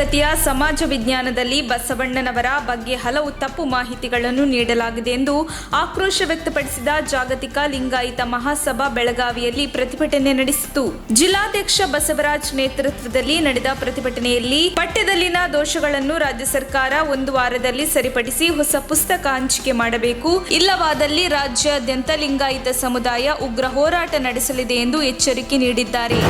ತರಗತಿಯ ಸಮಾಜ ವಿಜ್ಞಾನದಲ್ಲಿ ಬಸವಣ್ಣನವರ ಬಗ್ಗೆ ಹಲವು ತಪ್ಪು ಮಾಹಿತಿಗಳನ್ನು ನೀಡಲಾಗಿದೆ ಎಂದು ಆಕ್ರೋಶ ವ್ಯಕ್ತಪಡಿಸಿದ ಜಾಗತಿಕ ಲಿಂಗಾಯತ ಮಹಾಸಭಾ ಬೆಳಗಾವಿಯಲ್ಲಿ ಪ್ರತಿಭಟನೆ ನಡೆಸಿತು. ಜಿಲ್ಲಾಧ್ಯಕ್ಷ ಬಸವರಾಜ್ ನೇತೃತ್ವದಲ್ಲಿ ನಡೆದ ಪ್ರತಿಭಟನೆಯಲ್ಲಿ ಪಠ್ಯದಲ್ಲಿನ ದೋಷಗಳನ್ನು ರಾಜ್ಯ ಸರ್ಕಾರ 1 ವಾರದಲ್ಲಿ ಸರಿಪಡಿಸಿ ಹೊಸ ಪುಸ್ತಕ ಹಂಚಿಕೆ ಮಾಡಬೇಕು, ಇಲ್ಲವಾದಲ್ಲಿ ರಾಜ್ಯಾದ್ಯಂತ ಲಿಂಗಾಯತ ಸಮುದಾಯ ಉಗ್ರ ಹೋರಾಟ ನಡೆಸಲಿದೆ ಎಂದು ಎಚ್ಚರಿಕೆ ನೀಡಿದ್ದಾರೆ.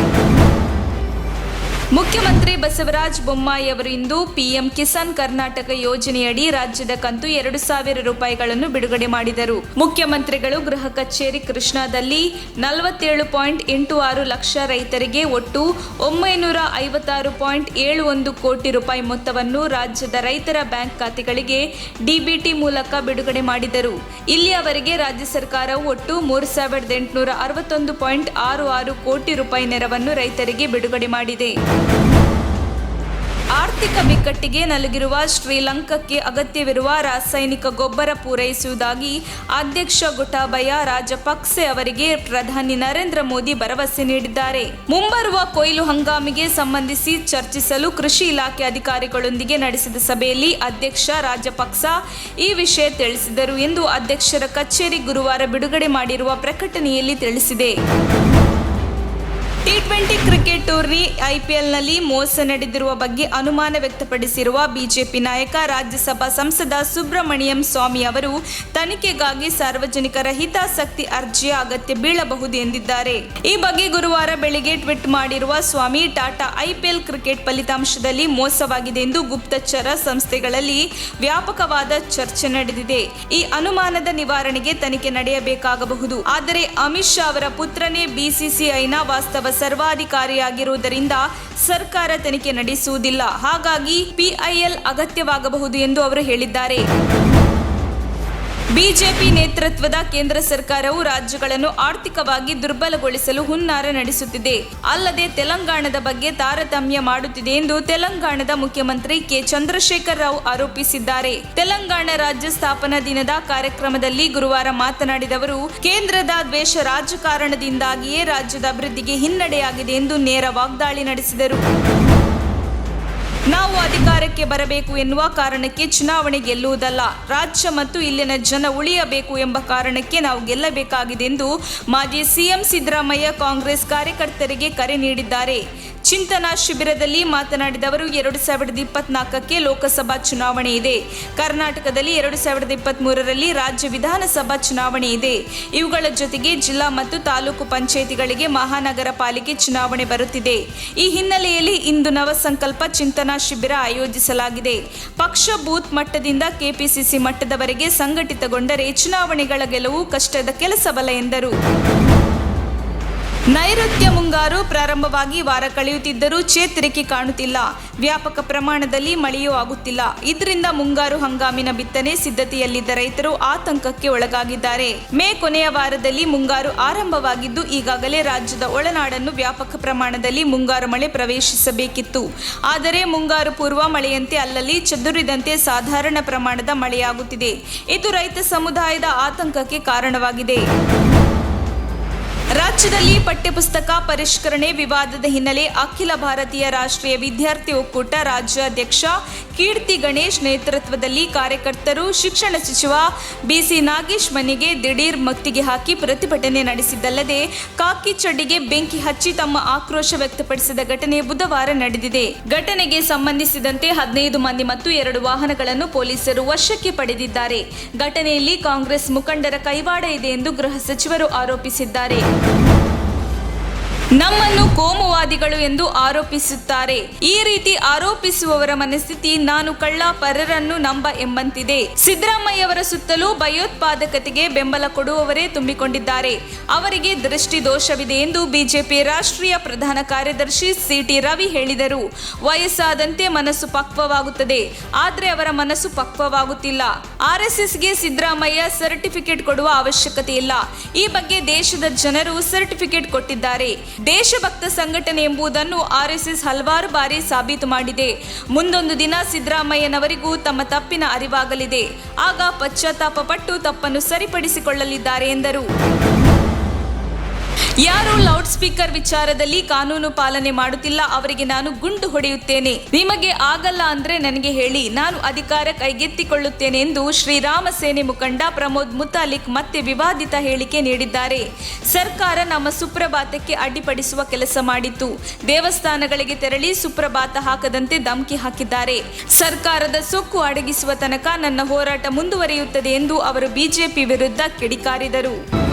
ಮುಖ್ಯಮಂತ್ರಿ ಬಸವರಾಜ ಬೊಮ್ಮಾಯಿ ಅವರು ಇಂದು ಪಿಎಂ ಕಿಸಾನ್ ಕರ್ನಾಟಕ ಯೋಜನೆಯಡಿ ರಾಜ್ಯದ ಕಂತು 2,000 ರೂಪಾಯಿಗಳನ್ನು ಬಿಡುಗಡೆ ಮಾಡಿದರು. ಮುಖ್ಯಮಂತ್ರಿಗಳು ಗೃಹ ಕಚೇರಿ ಕೃಷ್ಣಾದಲ್ಲಿ 47.86 ಲಕ್ಷ ರೈತರಿಗೆ ಒಟ್ಟು 956.71 ಕೋಟಿ ರೂಪಾಯಿ ಮೊತ್ತವನ್ನು ರಾಜ್ಯದ ರೈತರ ಬ್ಯಾಂಕ್ ಖಾತೆಗಳಿಗೆ ಡಿಬಿಟಿ ಮೂಲಕ ಬಿಡುಗಡೆ ಮಾಡಿದರು. ಇಲ್ಲಿಯವರೆಗೆ ರಾಜ್ಯ ಸರ್ಕಾರವು ಒಟ್ಟು 3,861.66 ಕೋಟಿ ರೂಪಾಯಿ ನೆರವನ್ನು ರೈತರಿಗೆ ಬಿಡುಗಡೆ ಮಾಡಿದೆ. ಆರ್ಥಿಕ ಬಿಕ್ಕಟ್ಟಿಗೆ ನಲುಗಿರುವ ಶ್ರೀಲಂಕಾಕ್ಕೆ ಅಗತ್ಯವಿರುವ ರಾಸಾಯನಿಕ ಗೊಬ್ಬರ ಪೂರೈಸುವುದಾಗಿ ಅಧ್ಯಕ್ಷ ಗೊಟಾಬಯ ರಾಜಪಕ್ಸೆ ಅವರಿಗೆ ಪ್ರಧಾನಿ ನರೇಂದ್ರ ಮೋದಿ ಭರವಸೆ ನೀಡಿದ್ದಾರೆ. ಮುಂಬರುವ ಕೊಯ್ಲು ಹಂಗಾಮಿಗೆ ಸಂಬಂಧಿಸಿ ಚರ್ಚಿಸಲು ಕೃಷಿ ಇಲಾಖೆ ಅಧಿಕಾರಿಗಳೊಂದಿಗೆ ನಡೆಸಿದ ಸಭೆಯಲ್ಲಿ ಅಧ್ಯಕ್ಷ ರಾಜಪಕ್ಸ ಈ ವಿಷಯ ತಿಳಿಸಿದರು ಎಂದು ಅಧ್ಯಕ್ಷರ ಕಚೇರಿ ಗುರುವಾರ ಬಿಡುಗಡೆ ಮಾಡಿರುವ ಪ್ರಕಟಣೆಯಲ್ಲಿ ತಿಳಿಸಿದೆ. T20 ಕ್ರಿಕೆಟ್ ಟೂರ್ನಿ ಐಪಿಎಲ್ನಲ್ಲಿ ಮೋಸ ನಡೆದಿರುವ ಬಗ್ಗೆ ಅನುಮಾನ ವ್ಯಕ್ತಪಡಿಸಿರುವ ಬಿಜೆಪಿ ನಾಯಕ ರಾಜ್ಯಸಭಾ ಸಂಸದ ಸುಬ್ರಮಣಿಯಂ ಸ್ವಾಮಿ ಅವರು ತನಿಖೆಗಾಗಿ ಸಾರ್ವಜನಿಕರ ಹಿತಾಸಕ್ತಿ ಅರ್ಜಿಯ ಅಗತ್ಯ ಬೀಳಬಹುದು ಎಂದಿದ್ದಾರೆ. ಈ ಬಗ್ಗೆ ಗುರುವಾರ ಬೆಳಗ್ಗೆ ಟ್ವೀಟ್ ಮಾಡಿರುವ ಸ್ವಾಮಿ, ಟಾಟಾ ಐಪಿಎಲ್ ಕ್ರಿಕೆಟ್ ಫಲಿತಾಂಶದಲ್ಲಿ ಮೋಸವಾಗಿದೆ ಎಂದು ಗುಪ್ತಚರ ಸಂಸ್ಥೆಗಳಲ್ಲಿ ವ್ಯಾಪಕವಾದ ಚರ್ಚೆ ನಡೆದಿದೆ. ಈ ಅನುಮಾನದ ನಿವಾರಣೆಗೆ ತನಿಖೆ ನಡೆಯಬೇಕಾಗಬಹುದು. ಆದರೆ ಅಮಿತ್ ಶಾ ಅವರ ಪುತ್ರನೇ ಬಿಸಿಸಿಐನ ವಾಸ್ತವ ಸರ್ವಾಧಿಕಾರಿಯಾಗಿರುವುದರಿಂದ ಸರ್ಕಾರ ತನಿಖೆ ನಡೆಸುವುದಿಲ್ಲ. ಹಾಗಾಗಿ ಪಿಐಎಲ್ ಅಗತ್ಯವಾಗಬಹುದು ಎಂದು ಅವರು ಹೇಳಿದ್ದಾರೆ. ಬಿಜೆಪಿ ನೇತೃತ್ವದ ಕೇಂದ್ರ ಸರ್ಕಾರವು ರಾಜ್ಯಗಳನ್ನು ಆರ್ಥಿಕವಾಗಿ ದುರ್ಬಲಗೊಳಿಸಲು ಹುನ್ನಾರ ನಡೆಸುತ್ತಿದೆ. ಅಲ್ಲದೆ ತೆಲಂಗಾಣದ ಬಗ್ಗೆ ತಾರತಮ್ಯ ಮಾಡುತ್ತಿದೆ ಎಂದು ತೆಲಂಗಾಣದ ಮುಖ್ಯಮಂತ್ರಿ ಕೆ ಚಂದ್ರಶೇಖರ್ ರಾವ್ ಆರೋಪಿಸಿದ್ದಾರೆ. ತೆಲಂಗಾಣ ರಾಜ್ಯ ಸ್ಥಾಪನಾ ದಿನದ ಕಾರ್ಯಕ್ರಮದಲ್ಲಿ ಗುರುವಾರ ಮಾತನಾಡಿದ ಅವರು, ಕೇಂದ್ರದ ದ್ವೇಷ ರಾಜಕಾರಣದಿಂದಾಗಿಯೇ ರಾಜ್ಯದ ಅಭಿವೃದ್ಧಿಗೆ ಹಿನ್ನಡೆಯಾಗಿದೆ ಎಂದು ನೇರ ವಾಗ್ದಾಳಿ ನಡೆಸಿದರು. ನಾವು ಅಧಿಕಾರಕ್ಕೆ ಬರಬೇಕು ಎನ್ನುವ ಕಾರಣಕ್ಕೆ ಚುನಾವಣೆ ಗೆಲ್ಲುವುದಲ್ಲ, ರಾಜ್ಯ ಮತ್ತು ಇಲ್ಲಿನ ಜನ ಉಳಿಯಬೇಕು ಎಂಬ ಕಾರಣಕ್ಕೆ ನಾವು ಗೆಲ್ಲಬೇಕಾಗಿದೆ ಎಂದು ಮಾಜಿ ಸಿಎಂ ಸಿದ್ದರಾಮಯ್ಯ ಕಾಂಗ್ರೆಸ್ ಕಾರ್ಯಕರ್ತರಿಗೆ ಕರೆ ನೀಡಿದ್ದಾರೆ. ಚಿಂತನಾ ಶಿಬಿರದಲ್ಲಿ ಮಾತನಾಡಿದ ಅವರು, 2024ಕ್ಕೆ ಲೋಕಸಭಾ ಚುನಾವಣೆ ಇದೆ. ಕರ್ನಾಟಕದಲ್ಲಿ 2023ರಲ್ಲಿ ರಾಜ್ಯ ವಿಧಾನಸಭಾ ಚುನಾವಣೆ ಇದೆ. ಇವುಗಳ ಜೊತೆಗೆ ಜಿಲ್ಲಾ ಮತ್ತು ತಾಲೂಕು ಪಂಚಾಯಿತಿಗಳಿಗೆ ಮಹಾನಗರ ಪಾಲಿಕೆ ಚುನಾವಣೆ ಬರುತ್ತಿದೆ. ಈ ಹಿನ್ನೆಲೆಯಲ್ಲಿ ಇಂದು ನವಸಂಕಲ್ಪ ಚಿಂತನಾ ಶಿಬಿರ ಆಯೋಜಿಸಲಾಗಿದೆ. ಪಕ್ಷ ಬೂತ್ ಮಟ್ಟದಿಂದ ಕೆಪಿಸಿಸಿ ಮಟ್ಟದವರೆಗೆ ಸಂಘಟಿತಗೊಂಡರೆ ಚುನಾವಣೆಗಳ ಗೆಲುವು ಕಷ್ಟದ ಕೆಲಸವಲ್ಲ ಎಂದರು. ನೈಋತ್ಯ ಮುಂಗಾರು ಪ್ರಾರಂಭವಾಗಿ ವಾರ ಕಳೆಯುತ್ತಿದ್ದರೂ ಚೇತರಿಕೆ ಕಾಣುತ್ತಿಲ್ಲ. ವ್ಯಾಪಕ ಪ್ರಮಾಣದಲ್ಲಿ ಮಳೆಯೂ ಆಗುತ್ತಿಲ್ಲ. ಇದರಿಂದ ಮುಂಗಾರು ಹಂಗಾಮಿನ ಬಿತ್ತನೆ ಸಿದ್ಧತೆಯಲ್ಲಿದ್ದ ರೈತರು ಆತಂಕಕ್ಕೆ ಒಳಗಾಗಿದ್ದಾರೆ. ಮೇ ಕೊನೆಯ ವಾರದಲ್ಲಿ ಮುಂಗಾರು ಆರಂಭವಾಗಿದ್ದು ಈಗಾಗಲೇ ರಾಜ್ಯದ ಒಳನಾಡನ್ನು ವ್ಯಾಪಕ ಪ್ರಮಾಣದಲ್ಲಿ ಮುಂಗಾರು ಮಳೆ ಪ್ರವೇಶಿಸಬೇಕಿತ್ತು. ಆದರೆ ಮುಂಗಾರು ಪೂರ್ವ ಮಳೆಯಂತೆ ಅಲ್ಲಲ್ಲಿ ಚದುರಿದಂತೆ ಸಾಧಾರಣ ಪ್ರಮಾಣದ ಮಳೆಯಾಗುತ್ತಿದೆ. ಇದು ರೈತ ಸಮುದಾಯದ ಆತಂಕಕ್ಕೆ ಕಾರಣವಾಗಿದೆ. ರಾಜ್ಯದಲ್ಲಿ ಪಠ್ಯಪುಸ್ತಕ ಪರಿಷ್ಕರಣೆ ವಿವಾದದ ಹಿನ್ನೆಲೆ ಅಖಿಲ ಭಾರತೀಯ ರಾಷ್ಟ್ರೀಯ ವಿದ್ಯಾರ್ಥಿ ಒಕ್ಕೂಟ ರಾಜ್ಯಾಧ್ಯಕ್ಷ ಕೀರ್ತಿ ಗಣೇಶ್ ನೇತೃತ್ವದಲ್ಲಿ ಕಾರ್ಯಕರ್ತರು ಶಿಕ್ಷಣ ಸಚಿವ ಬಿಸಿ ನಾಗೇಶ್ ಮನೆಗೆ ದಿಢೀರ್ ಮುತ್ತಿಗೆ ಹಾಕಿ ಪ್ರತಿಭಟನೆ ನಡೆಸಿದ್ದಲ್ಲದೆ ಕಾಕಿ ಚಡ್ಡಿಗೆ ಬೆಂಕಿ ಹಚ್ಚಿ ತಮ್ಮ ಆಕ್ರೋಶ ವ್ಯಕ್ತಪಡಿಸಿದ ಘಟನೆ ಬುಧವಾರ ನಡೆದಿದೆ. ಘಟನೆಗೆ ಸಂಬಂಧಿಸಿದಂತೆ 15 ಮಂದಿ ಮತ್ತು 2 ವಾಹನಗಳನ್ನು ಪೊಲೀಸರು ವಶಕ್ಕೆ ಪಡೆದಿದ್ದಾರೆ. ಘಟನೆಯಲ್ಲಿ ಕಾಂಗ್ರೆಸ್ ಮುಖಂಡರ ಕೈವಾಡ ಇದೆ ಎಂದು ಗೃಹ ಸಚಿವರು ಆರೋಪಿಸಿದ್ದಾರೆ. ನಮ್ಮನ್ನು ಕೋಮುವಾದಿಗಳು ಎಂದು ಆರೋಪಿಸುತ್ತಾರೆ. ಈ ರೀತಿ ಆರೋಪಿಸುವವರ ಮನಸ್ಥಿತಿ ನಾನು ಕಳ್ಳ ಪರರನ್ನು ನಂಬ ಎಂಬಂತಿದೆ. ಸಿದ್ದರಾಮಯ್ಯವರ ಸುತ್ತಲೂ ಭಯೋತ್ಪಾದಕತೆಗೆ ಬೆಂಬಲ ಕೊಡುವವರೇ ತುಂಬಿಕೊಂಡಿದ್ದಾರೆ. ಅವರಿಗೆ ದೃಷ್ಟಿ ದೋಷವಿದೆ ಎಂದು ಬಿಜೆಪಿ ರಾಷ್ಟ್ರೀಯ ಪ್ರಧಾನ ಕಾರ್ಯದರ್ಶಿ ಸಿಟಿ ರವಿ ಹೇಳಿದರು. ವಯಸ್ಸಾದಂತೆ ಮನಸ್ಸು ಪಕ್ವವಾಗುತ್ತದೆ, ಆದರೆ ಅವರ ಮನಸ್ಸು ಪಕ್ವವಾಗುತ್ತಿಲ್ಲ. ಆರ್ಎಸ್ಎಸ್ಗೆ ಸಿದ್ದರಾಮಯ್ಯ ಸರ್ಟಿಫಿಕೇಟ್ ಕೊಡುವ ಅವಶ್ಯಕತೆ ಇಲ್ಲ. ಈ ಬಗ್ಗೆ ದೇಶದ ಜನರು ಸರ್ಟಿಫಿಕೇಟ್ ಕೊಟ್ಟಿದ್ದಾರೆ. ದೇಶಭಕ್ತ ಸಂಘಟನೆ ಎಂಬುದನ್ನು ಆರ್ಎಸ್ಎಸ್ ಹಲವಾರು ಬಾರಿ ಸಾಬೀತು ಮಾಡಿದೆ. ಮುಂದೊಂದು ದಿನ ಸಿದ್ದರಾಮಯ್ಯನವರಿಗೂ ತಮ್ಮ ತಪ್ಪಿನ ಅರಿವಾಗಲಿದೆ. ಆಗ ಪಶ್ಚಾತ್ತಾಪ ಪಟ್ಟು ತಪ್ಪನ್ನು ಸರಿಪಡಿಸಿಕೊಳ್ಳಲಿದ್ದಾರೆ ಎಂದರು. ಯಾರು ಲೌಡ್ ಸ್ಪೀಕರ್ ವಿಚಾರದಲ್ಲಿ ಕಾನೂನು ಪಾಲನೆ ಮಾಡುತ್ತಿಲ್ಲ ಅವರಿಗೆ ನಾನು ಗುಂಡು ಹೊಡೆಯುತ್ತೇನೆ. ನಿಮಗೆ ಆಗಲ್ಲ ಅಂದ್ರೆ ನನಗೆ ಹೇಳಿ, ನಾನು ಅಧಿಕಾರ ಕೈಗೆತ್ತಿಕೊಳ್ಳುತ್ತೇನೆ ಎಂದು ಶ್ರೀರಾಮ ಸೇನೆ ಮುಖಂಡ ಪ್ರಮೋದ್ ಮುತಾಲಿಕ್ ಮತ್ತೆ ವಿವಾದಿತ ಹೇಳಿಕೆ ನೀಡಿದ್ದಾರೆ. ಸರ್ಕಾರ ನಮ್ಮ ಸುಪ್ರಭಾತಕ್ಕೆ ಅಡ್ಡಿಪಡಿಸುವ ಕೆಲಸ ಮಾಡಿತ್ತು. ದೇವಸ್ಥಾನಗಳಿಗೆ ತೆರಳಿ ಸುಪ್ರಭಾತ ಹಾಕದಂತೆ ಧಮಕಿ ಹಾಕಿದ್ದಾರೆ. ಸರ್ಕಾರದ ಸೊಕ್ಕು ಅಡಗಿಸುವ ತನಕ ನನ್ನ ಹೋರಾಟ ಮುಂದುವರಿಯುತ್ತದೆ ಎಂದು ಅವರು ಬಿಜೆಪಿ ವಿರುದ್ಧ ಕಿಡಿಕಾರಿದರು.